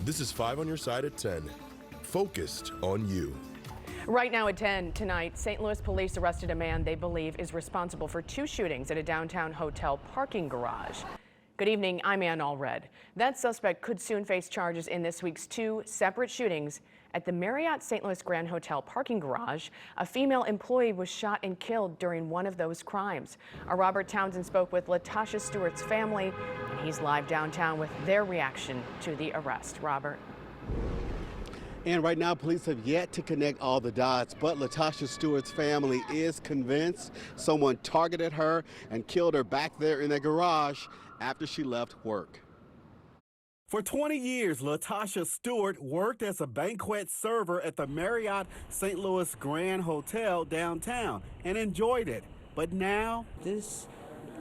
This is 5 on your side at 10. Focused on you. Right now at 10 tonight, St. Louis police arrested a man they believe is responsible for 2 shootings at a downtown hotel parking garage. Good evening, I'm Ann Allred. That suspect could soon face charges in this week's 2 separate shootings at the Marriott St. Louis Grand Hotel parking garage. A female employee was shot and killed during one of those crimes. Our Robert Townsend spoke with Latasha Stewart's family, and he's live downtown with their reaction to the arrest. Robert. And right now, police have yet to connect all the dots, but Latasha Stewart's family is convinced someone targeted her and killed her back there in the garage after she left work. For 20 years, Latasha Stewart worked as a banquet server at the Marriott St. Louis Grand Hotel downtown and enjoyed it. But now, this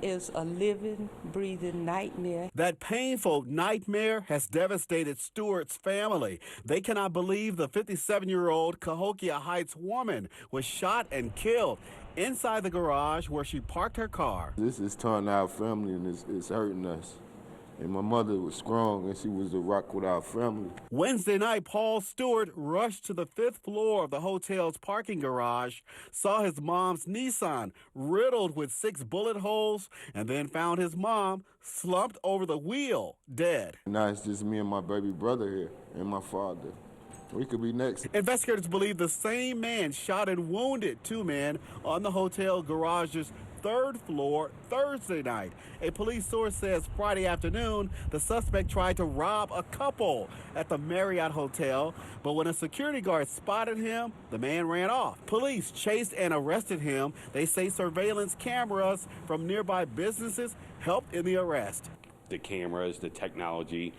is a living, breathing nightmare. That painful nightmare has devastated Stewart's family. They cannot believe the 57-year-old Cahokia Heights woman was shot and killed inside the garage where she parked her car. This is torn our family and it's hurting us. And my mother was strong and she was the rock with our family. Wednesday night, Paul Stewart rushed to the 5th floor of the hotel's parking garage, saw his mom's Nissan riddled with 6 bullet holes, and then found his mom slumped over the wheel, dead. Now it's just me and my baby brother here and my father. We could be next. Investigators believe the same man shot and wounded 2 men on the hotel garage's 3rd floor Thursday night. A police source says Friday afternoon, the suspect tried to rob a couple at the Marriott Hotel, but when a security guard spotted him, the man ran off. Police chased and arrested him. They say surveillance cameras from nearby businesses helped in the arrest. The cameras, the technology,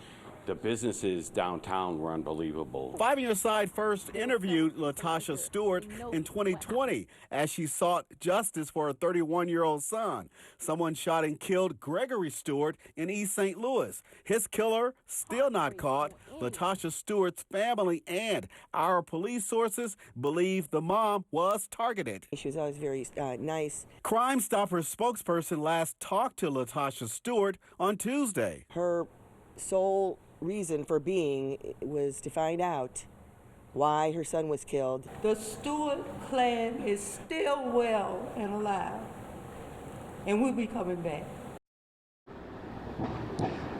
the businesses downtown were unbelievable. 5 on Your Side first interviewed Latasha Stewart in 2020 as she sought justice for her 31-year-old son. Someone shot and killed Gregory Stewart in East St. Louis. His killer still not caught. Latasha Stewart's family and our police sources believe the mom was targeted. She was always very nice. Crime Stoppers spokesperson last talked to Latasha Stewart on Tuesday. Her sole reason for being was to find out why her son was killed. The Stewart clan is still well and alive, and we'll be coming back.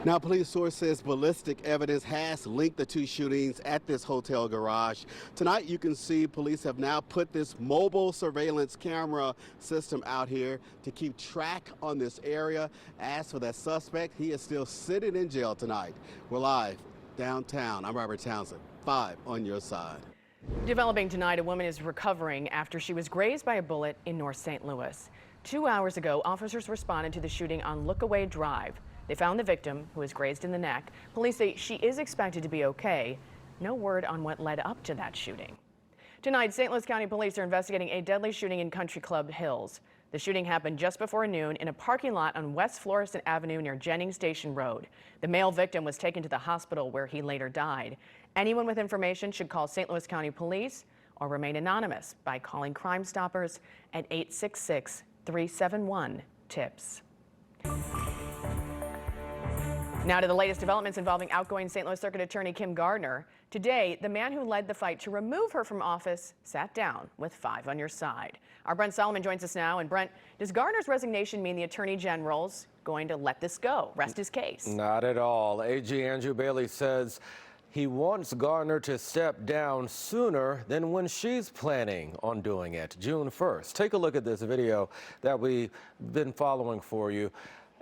Now, police source says ballistic evidence has linked the 2 shootings at this hotel garage. Tonight, you can see police have now put this mobile surveillance camera system out here to keep track on this area. As for that suspect, he is still sitting in jail tonight. We're live downtown. I'm Robert Townsend, 5 on Your Side. Developing tonight, a woman is recovering after she was grazed by a bullet in North St. Louis. 2 hours ago, officers responded to the shooting on Lookaway Drive. They found the victim, who was grazed in the neck. Police say she is expected to be okay. No word on what led up to that shooting. Tonight, St. Louis County Police are investigating a deadly shooting in Country Club Hills. The shooting happened just before noon in a parking lot on West Florissant Avenue near Jennings Station Road. The male victim was taken to the hospital where he later died. Anyone with information should call St. Louis County Police or remain anonymous by calling Crime Stoppers at 866-371-TIPS. Now to the latest developments involving outgoing St. Louis Circuit Attorney Kim Gardner. Today, the man who led the fight to remove her from office sat down with 5 on Your Side. Our Brent Solomon joins us now. And Brent, does Gardner's resignation mean the Attorney General's going to let this go, rest his case? Not at all. AG Andrew Bailey says he wants Gardner to step down sooner than when she's planning on doing it, June 1st. Take a look at this video that we've been following for you.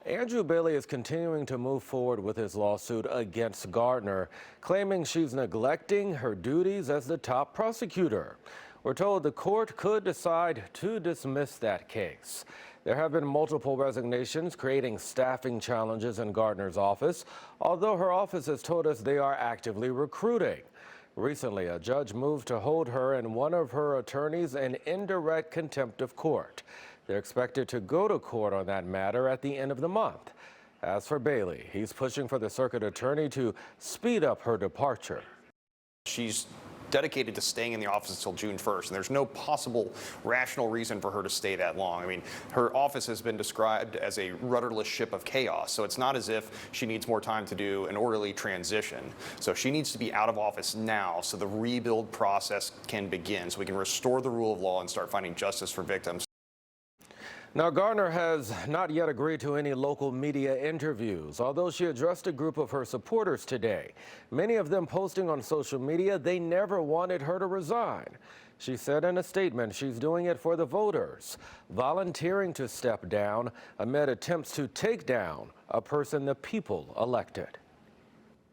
Andrew Bailey is continuing to move forward with his lawsuit against Gardner, claiming she's neglecting her duties as the top prosecutor. We're told the court could decide to dismiss that case. There have been multiple resignations, creating staffing challenges in Gardner's office, although her office has told us they are actively recruiting. Recently, a judge moved to hold her and one of her attorneys in indirect contempt of court. They're expected to go to court on that matter at the end of the month. As for Bailey, he's pushing for the circuit attorney to speed up her departure. She's dedicated to staying in the office until June 1st, and there's no possible rational reason for her to stay that long. I mean, her office has been described as a rudderless ship of chaos, so it's not as if she needs more time to do an orderly transition. So she needs to be out of office now so the rebuild process can begin, so we can restore the rule of law and start finding justice for victims. Now, Garner has not yet agreed to any local media interviews, although she addressed a group of her supporters today. Many of them posting on social media they never wanted her to resign. She said in a statement she's doing it for the voters, volunteering to step down amid attempts to take down a person the people elected.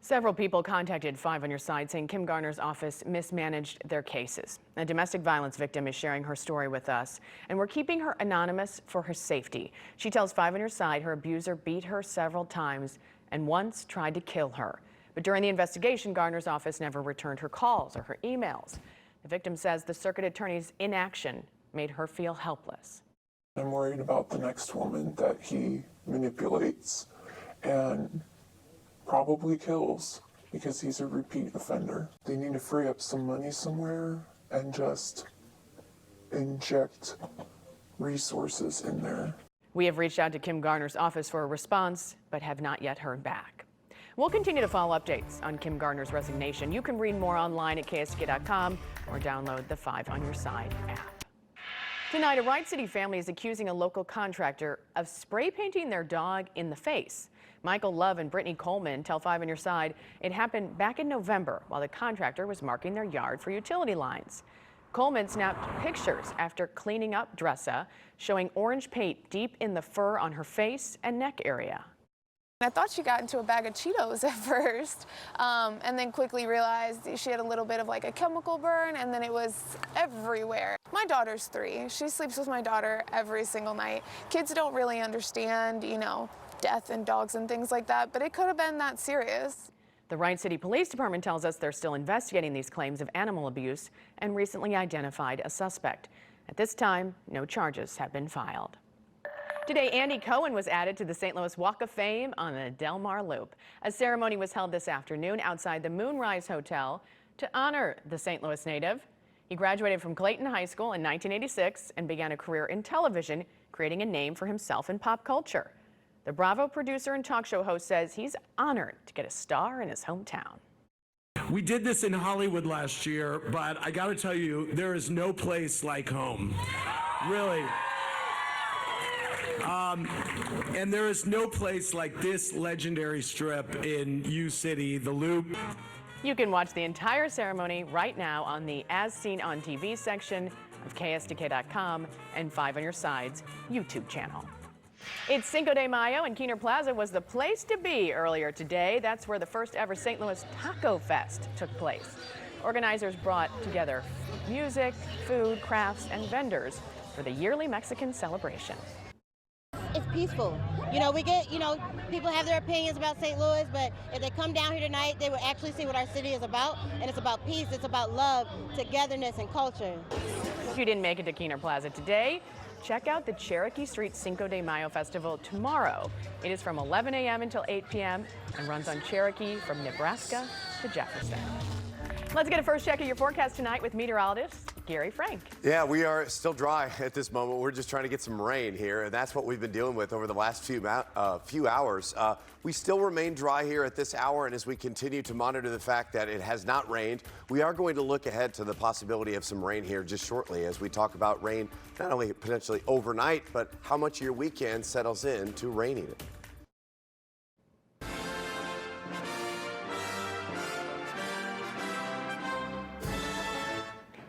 Several people contacted 5 on Your Side saying Kim Garner's office mismanaged their cases. A domestic violence victim is sharing her story with us, and we're keeping her anonymous for her safety. She tells 5 on Your Side her abuser beat her several times and once tried to kill her. But during the investigation, Garner's office never returned her calls or her emails. The victim says the circuit attorney's inaction made her feel helpless. I'm worried about the next woman that he manipulates and probably kills because he's a repeat offender. They need to free up some money somewhere and just inject resources in there. We have reached out to Kim Garner's office for a response, but have not yet heard back. We'll continue to follow updates on Kim Garner's resignation. You can read more online at KSTK.com or download the 5 on Your Side app. Tonight, a Wright City family is accusing a local contractor of spray painting their dog in the face. Michael Love and Brittany Coleman tell 5 on Your Side it happened back in November while the contractor was marking their yard for utility lines. Coleman snapped pictures after cleaning up Dressa, showing orange paint deep in the fur on her face and neck area. I thought she got into a bag of Cheetos at first, and then quickly realized she had a little bit of like a chemical burn, and then it was everywhere. My daughter's 3. She sleeps with my daughter every single night. Kids don't really understand, you know, death and dogs and things like that, but it could have been that serious. The Wright City Police Department tells us they're still investigating these claims of animal abuse and recently identified a suspect. At this time, no charges have been filed. Today, Andy Cohen was added to the St. Louis Walk of Fame on the Del Mar Loop. A ceremony was held this afternoon outside the Moonrise Hotel to honor the St. Louis native. He graduated from Clayton High School in 1986 and began a career in television, creating a name for himself in pop culture. The Bravo producer and talk show host says he's honored to get a star in his hometown. We did this in Hollywood last year, but I gotta tell you, there is no place like home. Really. And there is no place like this legendary strip in U City, the Loop. You can watch the entire ceremony right now on the As Seen on TV section of KSTK.com and 5 on Your Side's YouTube channel. It's Cinco de Mayo, and Keener Plaza was the place to be earlier today. That's where the first ever St. Louis Taco Fest took place. Organizers brought together music, food, crafts, and vendors for the yearly Mexican celebration. It's peaceful. You know, we get, people have their opinions about St. Louis, but if they come down here tonight, they will actually see what our city is about, and it's about peace, it's about love, togetherness, and culture. If you didn't make it to Keener Plaza today, check out the Cherokee Street Cinco de Mayo Festival tomorrow. It is from 11 a.m. until 8 p.m. and runs on Cherokee from Nebraska to Jefferson. Let's get a first check of your forecast tonight with meteorologist Gary Frank. Yeah, we are still dry at this moment. We're just trying to get some rain here, and that's what we've been dealing with over the last few hours. We still remain dry here at this hour, and as we continue to monitor the fact that it has not rained, we are going to look ahead to the possibility of some rain here just shortly as we talk about rain, not only potentially overnight, but how much of your weekend settles in to raining it.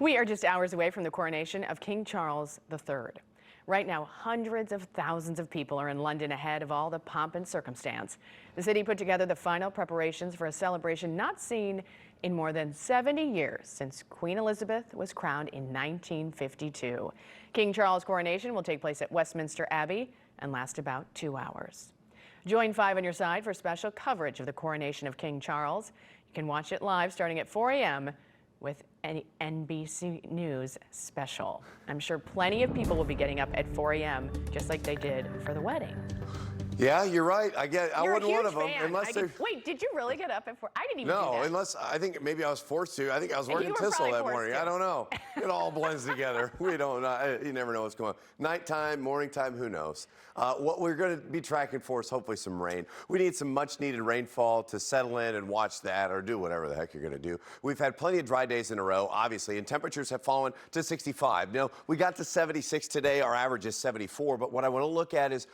We are just hours away from the coronation of King Charles III. Right now, hundreds of thousands of people are in London ahead of all the pomp and circumstance. The city put together the final preparations for a celebration not seen in more than 70 years since Queen Elizabeth was crowned in 1952. King Charles' coronation will take place at Westminster Abbey and last about 2 hours. Join 5 on Your Side for special coverage of the coronation of King Charles. You can watch it live starting at 4 a.m. with an NBC News special. I'm sure plenty of people will be getting up at 4 a.m. just like they did for the wedding. Yeah, you're right. I You're wasn't a huge one of them fan. unless they're. Wait, did you really get up at 4? I didn't even do No, that. unless I think maybe I was forced to. I think I was You working were Tissel probably that forced morning. to. I don't know. It all blends together. We don't know. You never know what's going on. Nighttime, morning time, who knows? What we're going to be tracking for is hopefully some rain. We need some much needed rainfall to settle in and watch that or do whatever the heck you're going to do. We've had plenty of dry days in a row, obviously, and temperatures have fallen to 65. You know, we got to 76 today. Our average is 74. But what I want to look at is,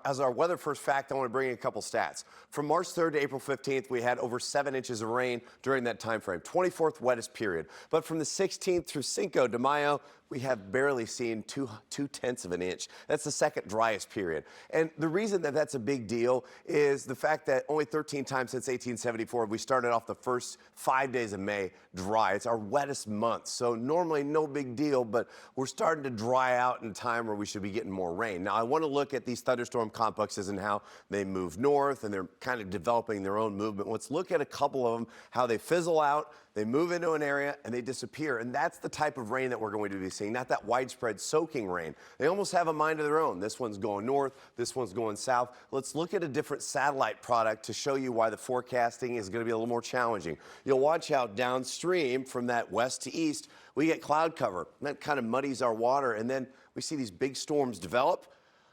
as our weather first fact, I want to bring in a couple stats. From March 3rd to April 15th, we had over 7 inches of rain during that time frame, 24th wettest period. But from the 16th through Cinco de Mayo, we have barely seen 2/10 of an inch. That's the second driest period. And the reason that that's a big deal is the fact that only 13 times since 1874 we started off the first 5 days of May dry. It's our wettest month. So normally no big deal, but we're starting to dry out in time where we should be getting more rain. Now I want to look at these thunderstorm complexes and how they move north and they're kind of developing their own movement. Let's look at a couple of them, how they fizzle out, they move into an area and they disappear. And that's the type of rain that we're going to be seeing, not that widespread soaking rain. They almost have a mind of their own. This one's going north, this one's going south. Let's look at a different satellite product to show you why the forecasting is going to be a little more challenging. You'll watch how downstream from that west to east, we get cloud cover. And that kind of muddies our water. And then we see these big storms develop.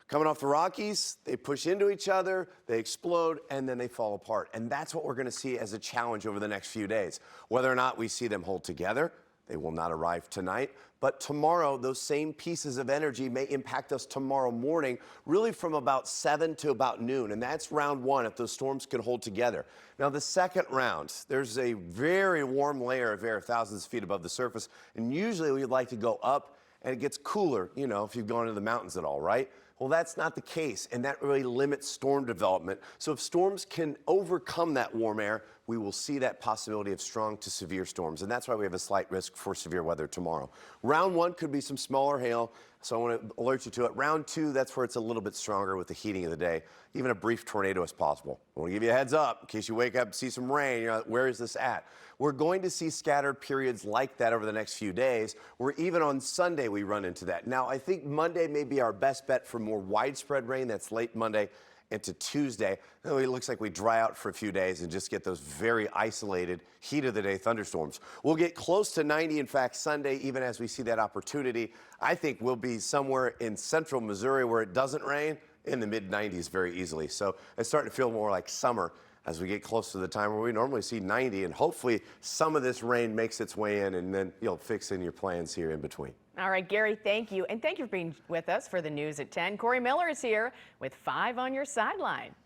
Coming off the Rockies, they push into each other, they explode, and then they fall apart. And that's what we're going to see as a challenge over the next few days. Whether or not we see them hold together, they will not arrive tonight. But tomorrow, those same pieces of energy may impact us tomorrow morning, really from about 7 to about noon. And that's round one, if those storms can hold together. Now, the second round, there's a very warm layer of air thousands of feet above the surface. And usually we'd like to go up, and it gets cooler, you know, if you've gone to the mountains at all, right? Well, that's not the case, and that really limits storm development. So if storms can overcome that warm air, we will see that possibility of strong to severe storms, and that's why we have a slight risk for severe weather tomorrow. Round one could be some smaller hail, so I want to alert you to it. Round two, that's where it's a little bit stronger with the heating of the day. Even a brief tornado is possible. I want to give you a heads up in case you wake up and see some rain. You're like, where is this at? We're going to see scattered periods like that over the next few days, where even on Sunday we run into that. Now, I think Monday may be our best bet for more widespread rain. That's late Monday into Tuesday. It looks like we dry out for a few days and just get those very isolated heat of the day thunderstorms. We'll get close to 90, in fact, Sunday, even as we see that opportunity. I think we'll be somewhere in central Missouri where it doesn't rain in the mid-90s very easily. So it's starting to feel more like summer as we get close to the time where we normally see 90, and hopefully some of this rain makes its way in, and then you'll fix in your plans here in between. All right, Gary, thank you. And thank you for being with us for the news at 10. Corey Miller is here with 5 on your sideline.